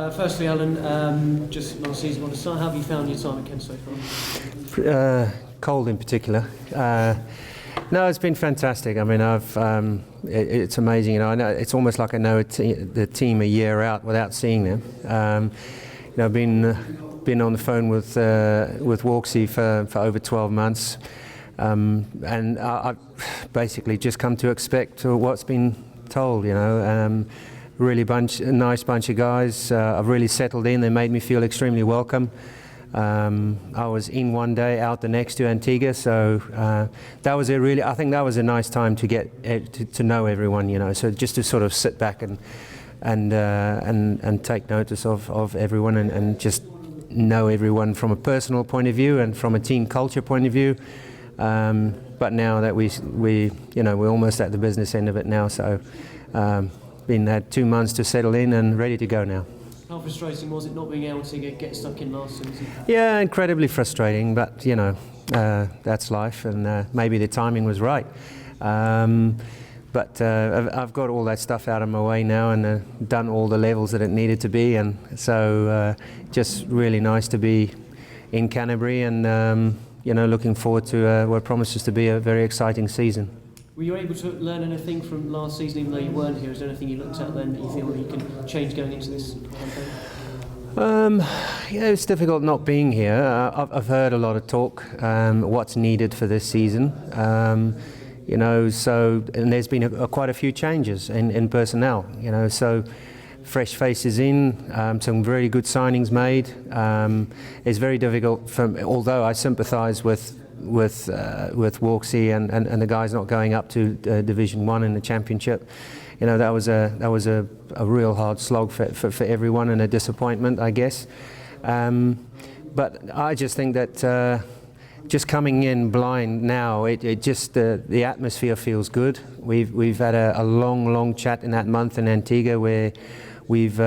Firstly, Allan, just last season on the side, how have you found your time at Kent so far? Cold in particular. No, it's been fantastic. I mean, it's amazing. You know, I know it's almost like I know the team a year out without seeing them. You know, I've been on the phone with Walksy for over 12 months, and I've basically just come to expect what's been told. You know. Really nice bunch of guys. I've really settled in. They made me feel extremely welcome. I was in one day, out the next to Antigua, so that was I think that was a nice time to get to know everyone. You know, so just to sort of sit back and take notice of everyone and just know everyone from a personal point of view and from a team culture point of view. But now that we're almost at the business end of it now, so. Had 2 months to settle in and ready to go now. How frustrating was it not being able to get stuck in last season? Yeah, incredibly frustrating, but you know, that's life, and maybe the timing was right. But I've got all that stuff out of my way now and done all the levels that it needed to be, and so just really nice to be in Canterbury and you know, looking forward to what promises to be a very exciting season. Were you able to learn anything from last season, even though you weren't here? Is there anything you looked at then that you feel that you can change going into this campaign? Yeah, it's difficult not being here. I've heard a lot of talk, what's needed for this season. You know, so, and there's been quite a few changes in personnel, you know, so fresh faces in, some very good signings made. It's very difficult, although I sympathise with Walksy and the guys not going up to Division 1 in the Championship. You know, that was a real hard slog for everyone and a disappointment, I guess. But I just think that just coming in blind now, it just the atmosphere feels good. We've had a long chat in that month in Antigua where we've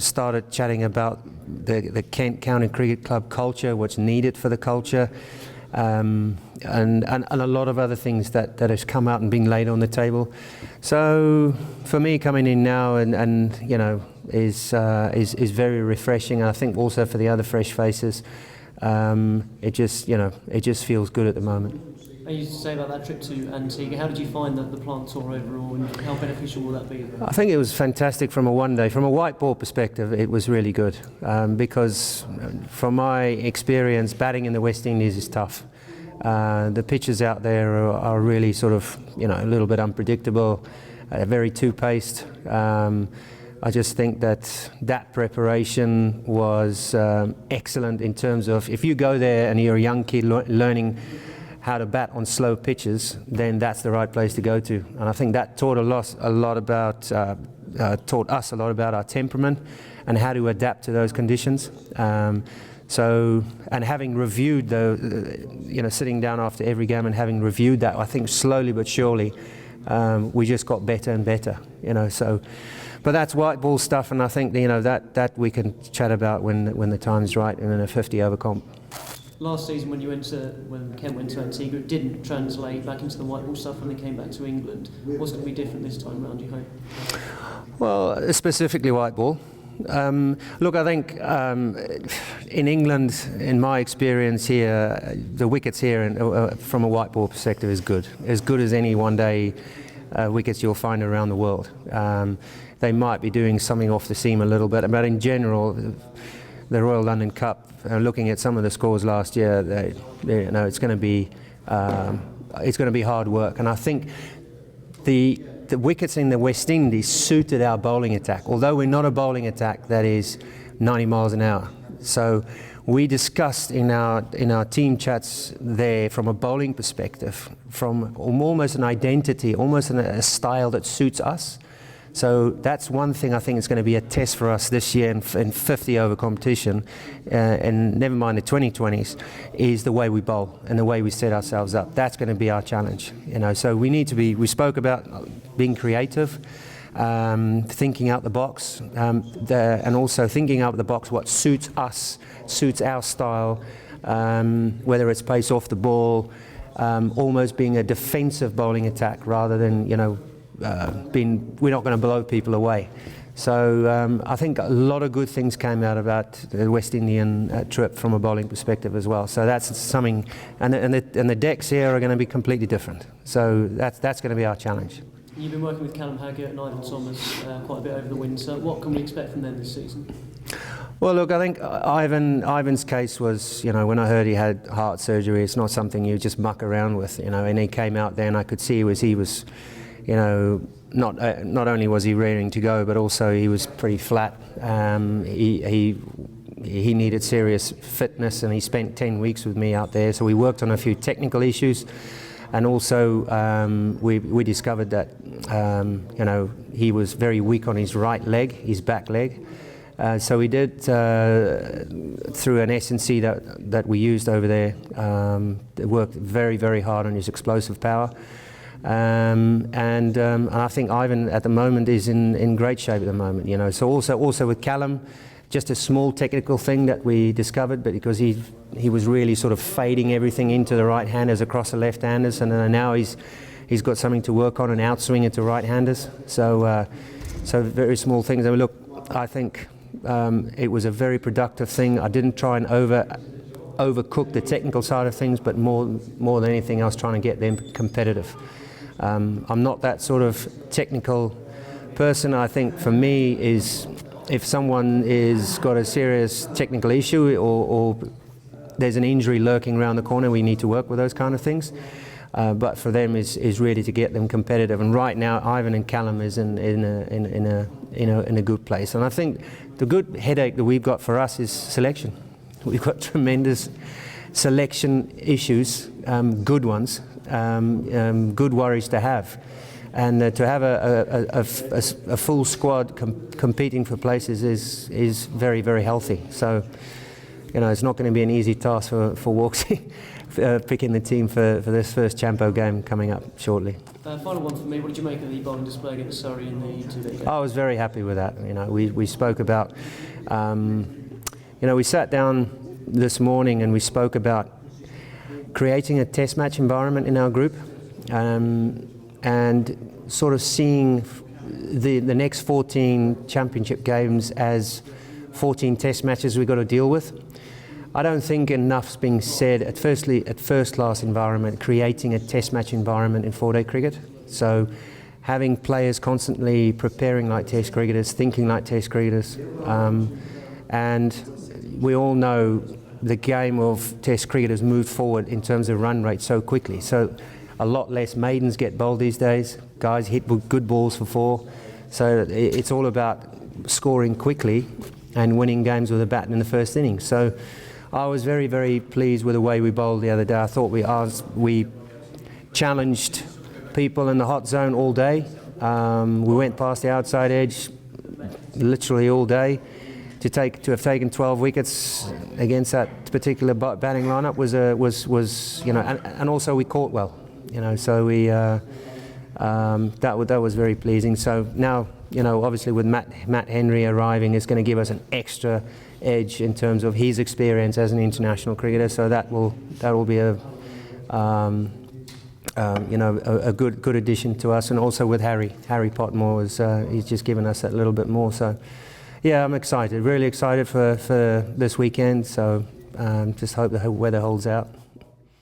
started chatting about the Kent County Cricket Club culture, what's needed for the culture. And a lot of other things that has come out and been laid on the table. So for me, coming in now and you know is very refreshing. And I think also for the other fresh faces, it just feels good at the moment. I used to say about that trip to Antigua. How did you find the plant tour overall, and how beneficial will that be? I think it was fantastic from a one-day. From a white ball perspective, it was really good because from my experience, batting in the West Indies is tough. The pitches out there are really sort of, you know, a little bit unpredictable, very two-paced. I just think that preparation was excellent in terms of if you go there and you're a young kid learning how to bat on slow pitches, then that's the right place to go to. And I think that taught us a lot about our temperament and how to adapt to those conditions. So, and having reviewed sitting down after every game and having reviewed that, I think slowly but surely, we just got better and better, you know. So, but that's white ball stuff, and I think, you know, that we can chat about when the time's right and in a 50-over comp. Last season, when Kent went to Antigua, it didn't translate back into the white ball stuff when they came back to England. What's going to be different this time round, do you hope? Well, specifically white ball. Look, I think in England, in my experience here, the wickets here from a white ball perspective is good as any one-day wickets you'll find around the world. They might be doing something off the seam a little bit, but in general, the Royal London Cup, looking at some of the scores last year, you know, it's going to be hard work, and I think the wickets in the West Indies suited our bowling attack, although we're not a bowling attack that is 90 miles an hour. So we discussed in our team chats there from a bowling perspective, from almost an identity, almost a style that suits us. So that's one thing I think is going to be a test for us this year in 50-over competition, and never mind the 2020s, is the way we bowl and the way we set ourselves up. That's going to be our challenge, you know. So we need to be. We spoke about being creative, thinking out the box, and also thinking out the box what suits us, suits our style, whether it's pace off the ball, almost being a defensive bowling attack rather than, you know. We're not going to blow people away. So I think a lot of good things came out of that the West Indian trip from a bowling perspective as well. So that's something, and the decks here are going to be completely different. So that's going to be our challenge. You've been working with Callum and Ivan Thomas quite a bit over the winter. What can we expect from them this season? Well, look, I think Ivan's case was, when I heard he had heart surgery, it's not something you just muck around with, and he came out there and I could see he was, not only was he raring to go, but also he was pretty flat. He needed serious fitness, and he spent 10 weeks with me out there. So we worked on a few technical issues, and also we discovered that he was very weak on his right leg, his back leg. So we did through an S&C that we used over there. Worked very, very hard on his explosive power. And I think Ivan at the moment is in great shape at the moment, So also with Callum, just a small technical thing that we discovered, but because he was really sort of fading everything into the right-handers across the left-handers, and now he's got something to work on and outswing it to right-handers. So very small things. I mean, look, I think it was a very productive thing. I didn't try and overcook the technical side of things, but more than anything else, trying to get them competitive. I'm not that sort of technical person. I think for me is if someone is got a serious technical issue or there's an injury lurking around the corner, we need to work with those kind of things. But for them is really to get them competitive. And right now, Ivan and Callum is in a good place. And I think the good headache that we've got for us is selection. We've got tremendous selection issues, good ones, good worries to have. And to have a full squad competing for places is very, very healthy. So, it's not going to be an easy task for Walksy picking the team for this first Champo game coming up shortly. Final one for me. What did you make of the bowling display against Surrey in the two-day game? I was very happy with that. We spoke about, we sat down this morning and we spoke about creating a test match environment in our group, and sort of seeing the next 14 championship games as 14 test matches we've got to deal with. I don't think enough's being said at first-class environment, creating a test match environment in four-day cricket. So having players constantly preparing like test cricketers, thinking like test cricketers, and we all know the game of test cricket has moved forward in terms of run rate so quickly. So a lot less maidens get bowled these days. Guys hit good balls for four. So it's all about scoring quickly and winning games with a bat in the first innings. So I was very, very pleased with the way we bowled the other day. I thought we challenged people in the hot zone all day. We went past the outside edge literally all day. To have taken 12 wickets against that particular batting lineup was and also we caught well, So we that was very pleasing. So now, obviously with Matt Henry arriving, it's going to give us an extra edge in terms of his experience as an international cricketer. So that will be a good addition to us. And also with Harry Potmore he's just given us that little bit more. So yeah, I'm excited, really excited for this weekend. So just hope the weather holds out.